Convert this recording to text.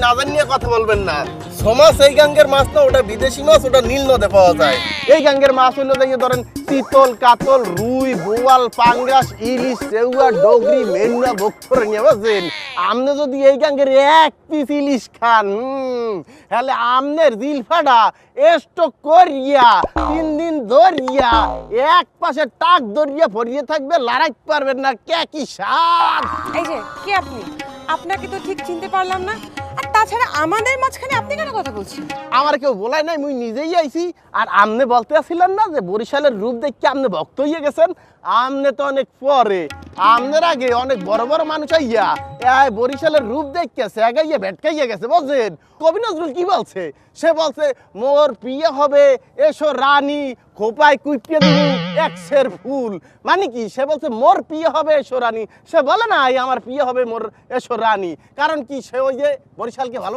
না জানিয়ে কথা বলবেন না। সমাজ এই গাঙ্গের মাছ না, ওটা বিদেশি মাছ, ওটা নীল নদে পাওয়া যায়। এই গাঙ্গের মাছ হইলো দেখে ধরেন চিতল, কাতল, রুই, বোয়াল, পাঙ্গাস, ইলিশ, চেউয়া, ডগরি, মেন্না, বক্কর নিয়ে বুঝছেন। আপনি যদি এই গাঙ্গের এক পিস ইলিশ খান, তাহলে আমনের জিলফাটা স্টক করিয়া 3 দিন ধরিয়া এক পাশে টাক ধরিয়া ভরিয়ে থাকবে, লড়াইতে পারবেন না। কে কি স্বাদ! এই যে কে আপনি? আপনাকে তো ঠিক চিনতে পারলাম না। আর তাছাড়া আমাদের মাঝখানে আপনি কেন কথা বলছেন? আমার কেউ বলাই নাই, মুই নিজেই আইছি। আর আমনে বলতে আসছিলেন না যে বরিশালের রূপ দেখে আপনি ভক্ত হয়ে গেছেন। আমনে তো অনেক পরে, আমনের আগে অনেক বড় বড় মানুষ আইয়া এই বরিশালের রূপ দেখে সেগাইয়া ভেটকাইয়া গেছে বুঝছেন। কবি নজরুল কি বলছে? সে বলছে মোর বিয়ে হবে এসো রানী, খোপায় কুইপিয়ে দিবি 100 ফুল। মানে কি? সে বলছে মোর বিয়ে হবে এসো রানী। সে বলে না আমার বিয়ে হবে মোর এসো রানী। কারণ কি? সে ওই যে বরিশালকে ভালো